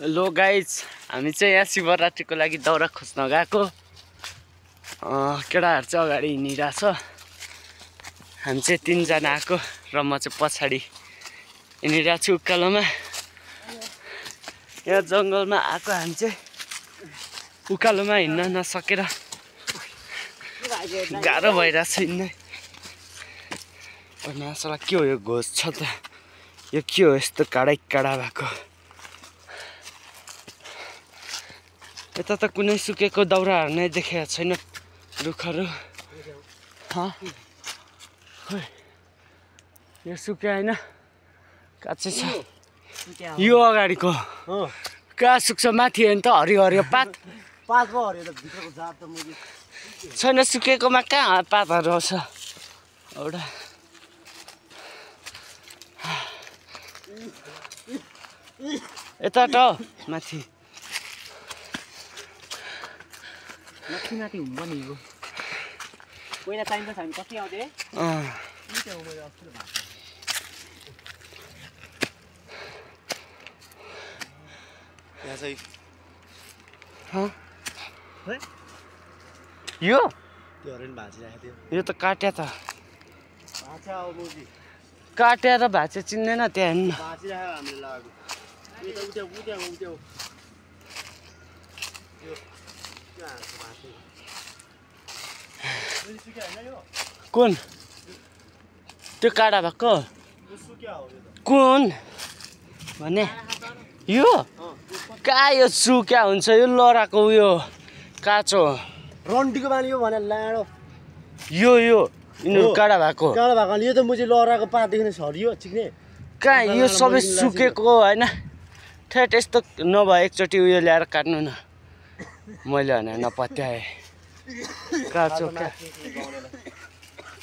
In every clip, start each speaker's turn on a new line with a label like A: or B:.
A: Hello guys, हामी चाहिँ यहाँ शिवरात्रिको लागि दाउरा खोज्न गएको। केटाहरू चाहिँ अगाडि हिँडिरहेछ। हामी चाहिँ 3 जना आएको र म चाहिँ पछाडि हिँडिरहेको छु उकालोमा। यहाँ जङ्गलमा आएको हामी चाहिँ उकालोमा हिँड्न नसकेर गाह्रो भइरहेछ हिँड्न। मासला के हो यो घोष छ त? यो के हो यस्तो काडै काडा भएको? यता त कुनै सुकेको दाउराहरू नै देखेको छैन। रुखहरू यो सुक्यो होइन, काँचै छ। यो अगाडिको कहाँ सुक्छ? माथि हेर्नु त हरियो हरियो पात छैन। सुकेकोमा कहाँ पातहरू आउँछ? एउटा यता त माथि
B: माथि हुँदैन नि यो। पहिला चाहिन्छ हामी कति आउँथे?
C: यहाँ चाहिँ
A: यो
C: त्यो हरिण भाँचिरहेको थियो।
A: यो त काट्या त
C: भाँचा हो मोजी।
A: काट्या र भाँचे चिन्दैन त्यहाँ हेर्नु।
C: भाँचिरहेको हामीले लगाएको। यो त उट्याउ। यो
A: कुन त्यो काडा भएको
C: सुक्या हो यो त।
A: कुन भने यो कहाँ? यो सुक्या हुन्छ, यो लहराको उयो काँचो
C: रन्डीको बानी यो भने लाडो
A: यो यिनीहरू काडा भएको।
C: कालो भएको यो त मुझे लहराको पातदेखि नै छरियो चिक्ने।
A: कहाँ यो सबै सुकेको होइन? ठेट यस्तो नभए एकचोटि उयो ल्याएर काट्नु न। मैले भने नपत्याएँ।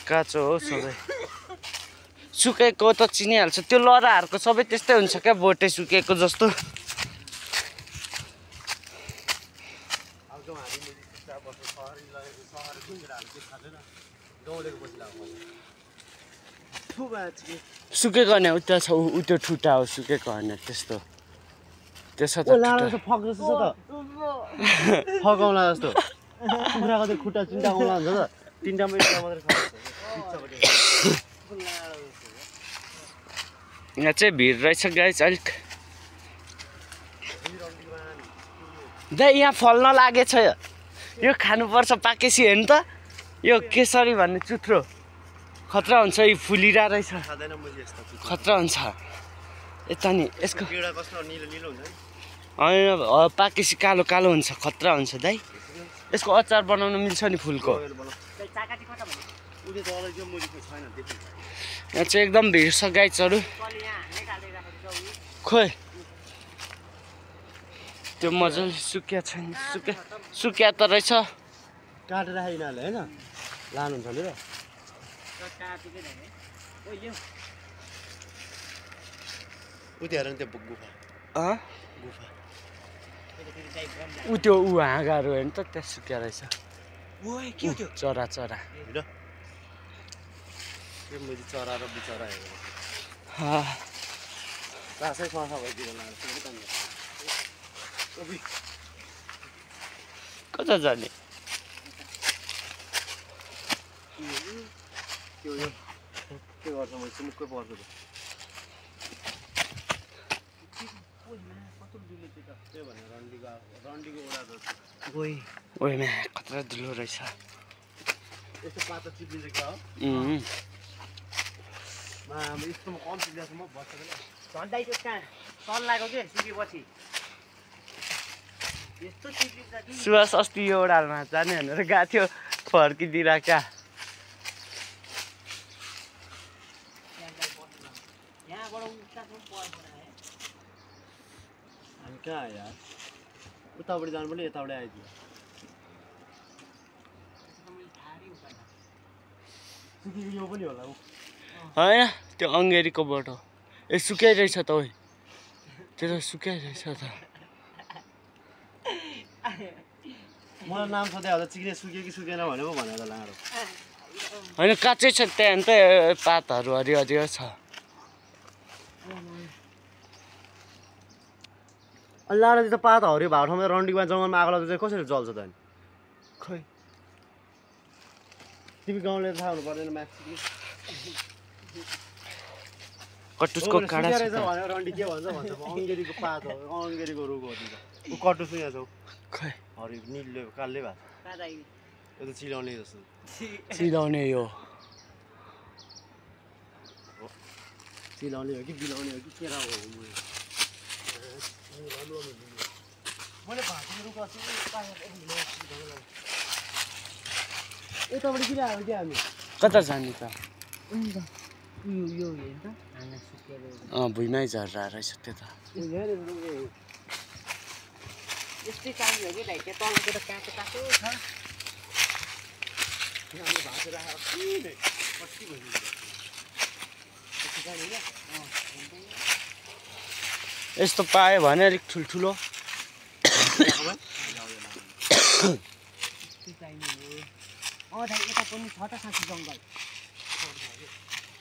A: काँचो हो सबै। सुकेको त चिनिहाल्छ। त्यो लहराहरूको सबै त्यस्तै हुन्छ क्या, बोटे सुकेको जस्तो। सुकेको होइन उता छ, उ त्यो ठुटा हो। सुकेको होइन त्यस्तो त्यसो त
C: फक जस्तो छ त। फकाउला जस्तो कुखुराको त्यो खुट्टा चिन्ता आउला हुन्छ त। तिनटामा एउटा मात्रै
A: यहाँ चाहिँ भिड रहेछ गाइस अलिक। दाइ यहाँ फल्न लागेछ। यो खानुपर्छ पाकेसी। हेर्नु त यो केसरी भन्ने चुत्रो खतरा हुन्छ। यो फुलिरहेको रहेछ, खतरा हुन्छ। यता नि यसको होइन पाकेसी कालो कालो हुन्छ, खतरा हुन्छ दाइ। यसको अचार बनाउन मिल्छ नि फुलको। यहाँ चाहिँ एकदम भिड छ गाइजहरू। खोइ त्यो मजाले सुक्या छैन। सुक्या त रहेछ।
C: काटेर यिनीहरूले होइन लानुहुन्छ नि र। उतिहाल्नु त्यो गुफा
A: ऊ त्यो हाँगाहरू हेर्नु त त्यहाँ सुक्या रहेछ। चरा
C: चरा र बिचरा
A: कता जाने?
C: के गर्छ मैले मुखै पर्छु।
A: ओइ खतरा धुलो रहेछ।
C: यस्तो पातो चिप्लिन्छ क्या हो? यस्तोमा कम चिप्लिएको म बस्छ
B: झन्डै त्यो कहाँ सल लाग्यो के सुकेपछि यस्तो चिप्लिन्छ कि।
A: सुवास अस्ति यो ओडालमा जाने भनेर गएको थियो, फर्किदिएर क्या।
C: हामी कहाँ आयो यार? उताबाट जानु पर्ने, यताबाट आइदियो। सुकेको यो पनि होला
A: होइन त्यो अङ्गेरीको बोट हो। ए सुकाइरहेछ त ओइ, त्यो त सुकाइरहेछ त।
C: मलाई नाम सोधे होला चिक्ने सुक्यो कि सुकेन भनेको भनेर लाँडो
A: होइन काँचै छ त्यहाँ त पातहरू हरियो हरियो छ।
C: अल्लाहले त पात हरियो भएको ठाउँमा रन्डीमा जङ्गलमा आगो लाग्दा चाहिँ कसरी जल्छ त अनि
A: खोइ
C: तिमी गाउँले थाहा हुनु पर्दैन म्याक्सिमम
A: कटुसको काँडा छ त।
C: भनेर रन्डी के भन्छ अङ्गेरीको पात हो अङ्गेरीको रुख हो ऊ कटुस यहाँ छौ
A: खै
C: हरियो निलो कालै भएको यो त चिलाउने जस्तो
A: चिलाउने यो
C: चिलाउने हो कि बिलाउने हो कि केरा हो मैले भाँच्ने रुख अस्ति यताबाट किन आयो त्यहाँ हामी
A: कता जाने त?
B: यो हेर्न त हाँगा सुकेर
A: भुइँमै झर्रा रहेछ त्यो त।
B: यस्तै चाहियो कि भाइ त्यो तलको त काँचो काँचो छ
C: हामी भाँचेर आएर कति भइसक्यो
A: यस्तो पायो भने अलिक ठुल्ठुलो
B: दाइ यता पनि छ त साँच्ची जङ्गल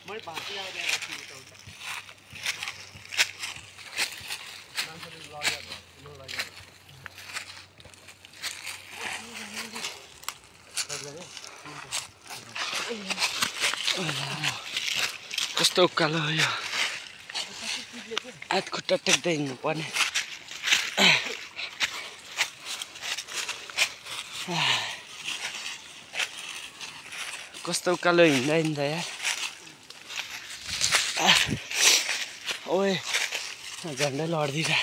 C: मैले भाँचेर आएर
A: कस्तो उकालो हो यो हात खुट्टा टेक्दै हिँड्नु पर्ने। कस्तो उकालो हिँड्दा हिँड्दा यार ओए झन्डै लड्दिरह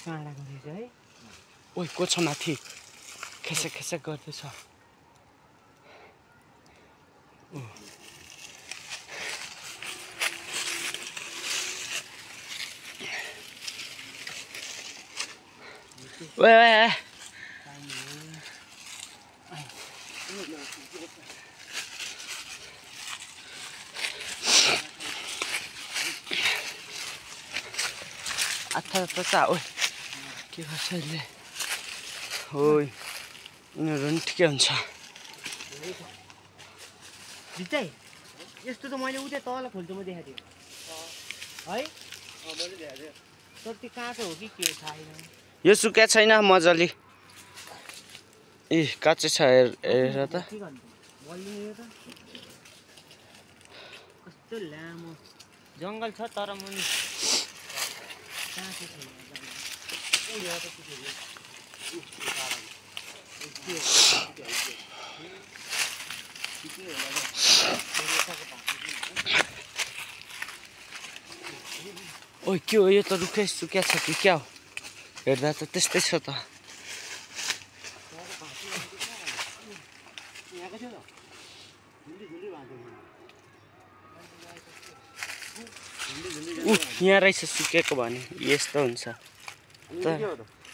B: काँडा गरेछ है
A: ओइ को छ माथि खेसेक खेसेक गर्दैछ। ओए आथा त ओइ के गर्छ यसले ओइ उनीहरू पनि ठिकै हुन्छ।
B: भित्तै यस्तो त मैले उतै तल खोल्चोमा देखाएको थिएँ है तर त्यो काँचो हो कि के हो थाहा छैन।
A: यो सुक्या छैन मजाले ए काँचो छ हेर त
B: के गर्नु बलियो त कस्तो लामो जङ्गल छ तर मुनि काँचो छैन
A: ओइ के हो यो त रुखै सुक्या छ कि क्या हो हेर्दा त त्यस्तै छ त। यहाँ रहेछ सुकेको भने यस्तो हुन्छ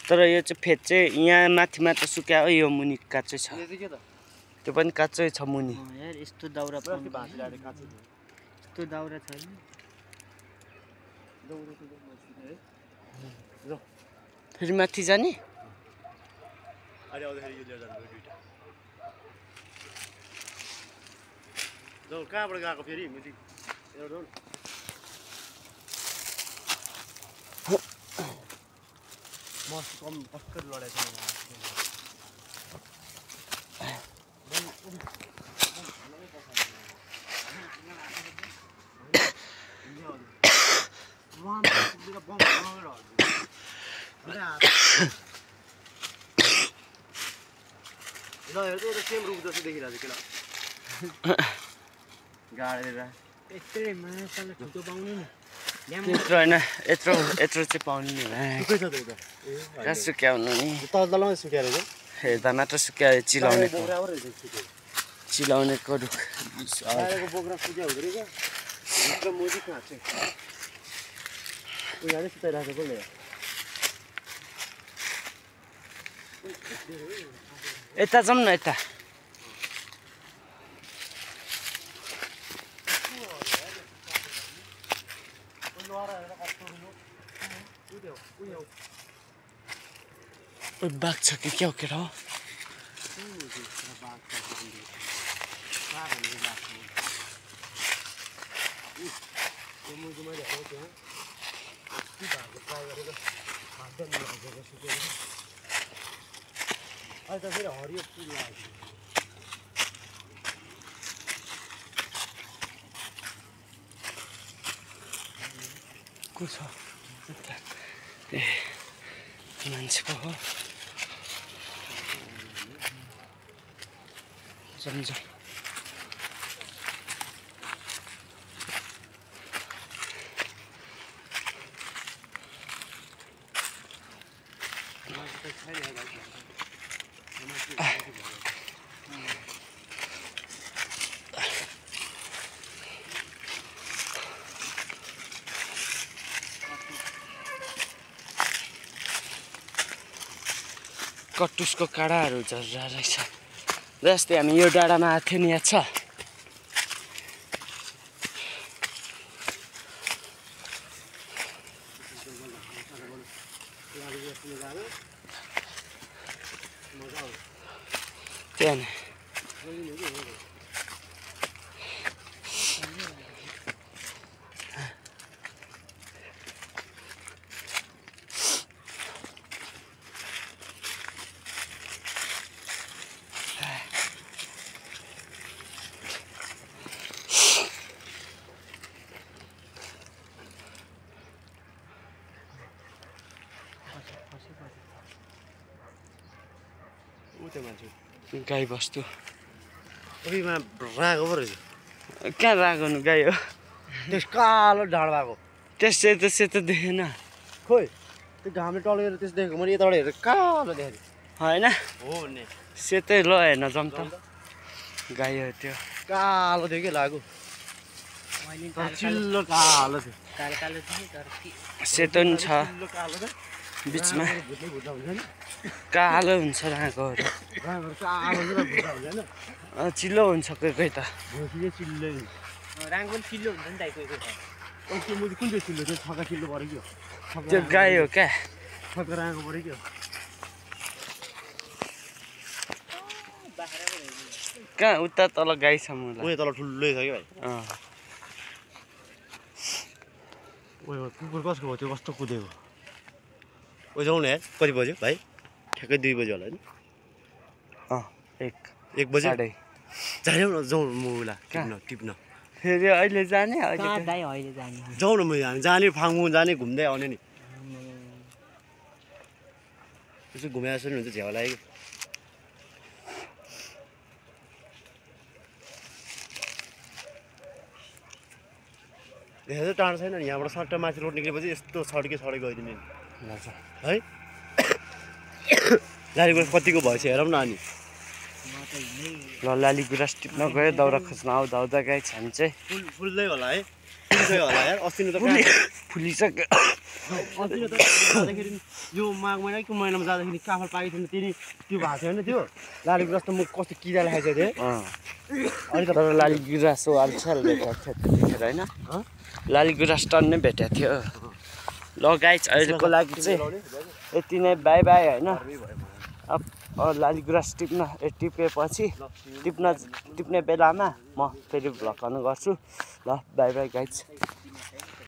A: तर यो चाहिँ फेद चाहिँ यहाँ माथि मात्र सुक्या हो यो मुनि काँचै छ त्यो पनि काँचै छ मुनि।
B: यार यस्तो दाउरा यस्तो दाउरा छैन
A: फेरि माथि जाने
C: कहाँबाट गएको फेरि मस्त कम भर्खर लडेको सेम रुख जस्तो देखिरहेको छ गाडेर
B: यत्रै माछाले ठुलो पाउने नि
A: त्यत्रो होइन यत्रो यत्रो चाहिँ पाउनु नि कहाँ सुक्या हुनु नि
C: तलमा सुक्या रहेछ
A: हेर्दा मात्र सुक्या चिलाउनेको चिलाउनेको रुख
C: बोक्रा सुक्या हुँदो रहेछ मोदी कहाँ चाहिँ उनीहरूले सुताइरहेको कसले
A: यता जाउँ न यता बाघ छ कि क्या हो केटा हो
C: अहिले त फेरि हरियो फुल लाग्यो
A: को छ ए मान्छे पो हो जमजम कटुसको काँडाहरू झर्रा रहेछ जस्तै हामी यो डाँडामा आएको थियो नि याद छ त्यहाँ नि गाई बस्तु
C: उहीमा रागो पो रहेछ
A: कहाँ रागोनु गाई हो
C: त्यस कालो ढाड भएको
A: त्यसै त सेतो देखेन
C: खोइ त्यो घामले टल्केर त्यस देखेको मैले यताबाट हेरेर कालो देखेँ
A: होइन
C: हो भन्ने
A: सेतै ल हेर्न जाउँ त गाई हो त्यो
C: कालो थियो कि लाग्यो चिल्लो कालो थियो
B: कालो कालो थियो तर
A: सेतो नि छ
C: चिल्लो कालो थियो
A: बिचमा
C: भुत्दै भुत्ता हुन्छ नि
A: कालो हुन्छ रागोहरू
C: रागोहरू कालो हुन्छ र भुत्ता हुन्छ होइन
A: चिल्लो हुन्छ कोही कोही त
C: भोसी चाहिँ चिल्लै हुन्छ
B: राङ पनि चिल्लो हुन्छ नि त कोही कोही
C: त्यो मुजी कुन चाहिँ चिल्लो थियो छक्का चिल्लो पऱ्यो कि
A: त्यो गाई हो क्या
C: छक्का रागो पऱ्यो कि
A: कहाँ उता तल गाई छ मलाई
C: उयो तल ठुलै छ कि भाइ
A: अँ
C: उयो कुकुर कसको भयो त्यो कस्तो कुदेको उयो जाउँ न यार कति बज्यो भाइ ठ्याक्कै 2 बज्यो होला नि
A: अँ
C: 1 बज्यो
A: साढे
C: जाने न जाउँ मुला टिप्न
A: फेरि अहिले जाने अहिले
B: कहाँ दाइ अहिले जाने
C: जाउँ न म हामी जाने फाङ्गु जाने घुम्दै आउने नि यसो घुमेर जस्तो नि हुन्छ झ्याउ लाग्यो देखेर टाढो छैन नि यहाँबाट सट्ट माथि रोड निक्लेपछि यस्तो छड्के गइदिने है लालीगुराँस कतिको भएछ हेरौँ न अनि
A: ल लालीगुराँस टिप्न गयो दाउरा खोज्न आउँदा आउँदा गाई छान चाहिँ
C: फुल्दै होला है फुल्दै होला यार अस्ति त
A: फुलिसक्यो
C: अस्ति त जाँदाखेरि यो माघ महिनाको महिनामा जाँदाखेरि काफल पाकेको थिएन त्यो भएको थियो होइन त्यो लालीगुराँस त म कस्तो किरा राखेको थिएँ
A: अहिले त लालीगुराँस हो अल्छाल भेटेको थियो त्यतिखेर होइन लालीगुराँस टन्नै भेटेको थियो ल गाइस अहिलेको लागि चाहिँ यति नै बाई बाई होइन अब लालीगुराँस टिपेपछि टिप्ने बेलामा म फेरि भ्लग गर्नु गर्छु ल बाई बाई गाइस